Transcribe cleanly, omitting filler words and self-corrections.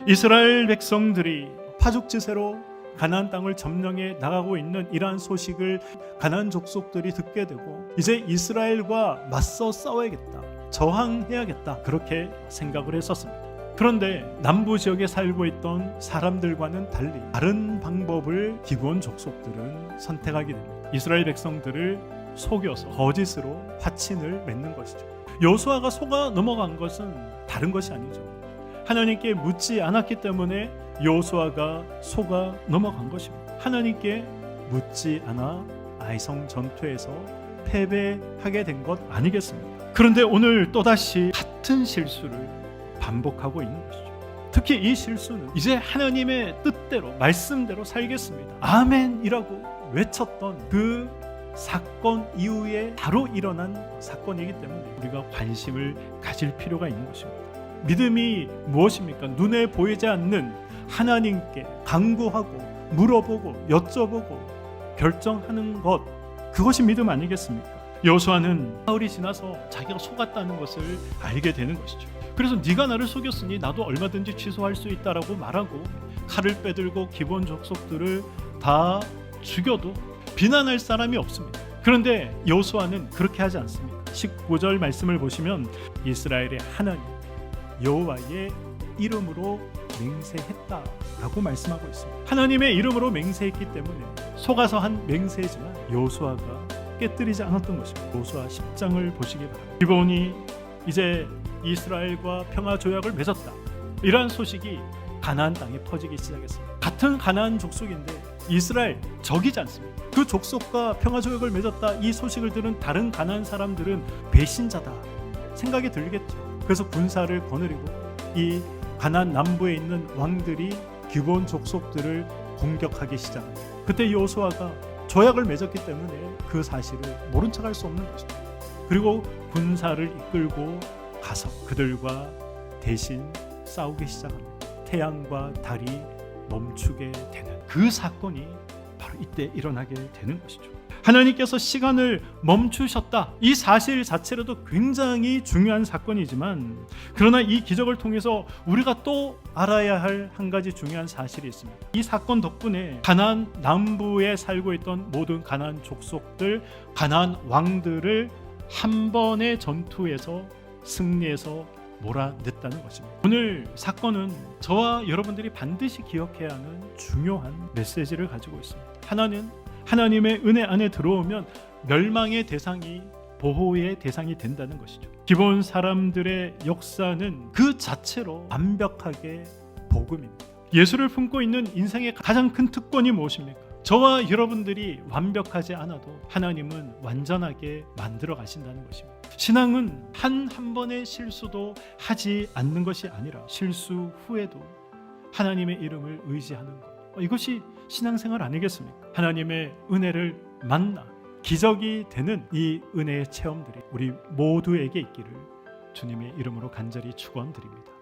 이스라엘 백성들이 파죽지세로 가나안 땅을 점령해 나가고 있는 이러한 소식을 가나안 족속들이 듣게 되고 이제 이스라엘과 맞서 싸워야겠다, 저항해야겠다, 그렇게 생각을 했었습니다. 그런데 남부 지역에 살고 있던 사람들과는 달리 다른 방법을 기브온 족속들은 선택하게 됩니다. 이스라엘 백성들을 속여서 거짓으로 화친을 맺는 것이죠. 여호수아가 속아 넘어간 것은 다른 것이 아니죠. 하나님께 묻지 않았기 때문에 여호수아가 속아 넘어간 것입니다. 하나님께 묻지 않아 아이성 전투에서 패배하게 된 것 아니겠습니까? 그런데 오늘 또다시 같은 실수를 반복하고 있는 것이죠. 특히 이 실수는 이제 하나님의 뜻대로 말씀대로 살겠습니다, 아멘이라고 외쳤던 그 사건 이후에 바로 일어난 사건이기 때문에 우리가 관심을 가질 필요가 있는 것입니다. 믿음이 무엇입니까? 눈에 보이지 않는 하나님께 간구하고 물어보고 여쭤보고 결정하는 것, 그것이 믿음 아니겠습니까? 여호수아는 사흘이 지나서 자기가 속았다는 것을 알게 되는 것이죠. 그래서 네가 나를 속였으니 나도 얼마든지 취소할 수 있다라고 말하고 칼을 빼들고 기브온 족속들을 다 죽여도 비난할 사람이 없습니다. 그런데 여호수아는 그렇게 하지 않습니다. 19절 말씀을 보시면 이스라엘의 하나님 여호와의 이름으로 맹세했다라고 말씀하고 있습니다. 하나님의 이름으로 맹세했기 때문에 속아서 한 맹세지만 여호수아가 깨뜨리지 않았던 것입니다. 여호수아 10장을 보시기 바랍니다. 기브온이 이제 이스라엘과 평화 조약을 맺었다, 이러한 소식이 가나안 땅에 퍼지기 시작했습니다. 같은 가나안 족속인데 이스라엘 적이지 않습니다. 그 족속과 평화 조약을 맺었다, 이 소식을 들은 다른 가나안 사람들은 배신자다 생각이 들겠죠. 그래서 군사를 거느리고 이 가나안 남부에 있는 왕들이 기브온 족속들을 공격하기 시작합니다. 그때 여호수아가 조약을 맺었기 때문에 그 사실을 모른 척할 수 없는 것입니다. 그리고 군사를 이끌고 가서 그들과 대신 싸우기 시작합니다. 태양과 달이 멈추게 되는 그 사건이 바로 이때 일어나게 되는 것이죠. 하나님께서 시간을 멈추셨다, 이 사실 자체로도 굉장히 중요한 사건이지만, 그러나 이 기적을 통해서 우리가 또 알아야 할 한 가지 중요한 사실이 있습니다. 이 사건 덕분에 가나안 남부에 살고 있던 모든 가나안 족속들, 가나안 왕들을 한 번의 전투에서 승리해서 몰아냈다는 것입니다. 오늘 사건은 저와 여러분들이 반드시 기억해야 하는 중요한 메시지를 가지고 있습니다. 하나는 하나님의 은혜 안에 들어오면 멸망의 대상이 보호의 대상이 된다는 것이죠. 기본 사람들의 역사는 그 자체로 완벽하게 복음입니다. 예수를 품고 있는 인생의 가장 큰 특권이 무엇입니까? 저와 여러분들이 완벽하지 않아도 하나님은 완전하게 만들어 가신다는 것입니다. 신앙은 한 번의 실수도 하지 않는 것이 아니라 실수 후에도 하나님의 이름을 의지하는 것, 이것이 신앙생활 아니겠습니까? 하나님의 은혜를 만나 기적이 되는 이 은혜의 체험들이 우리 모두에게 있기를 주님의 이름으로 간절히 축원드립니다.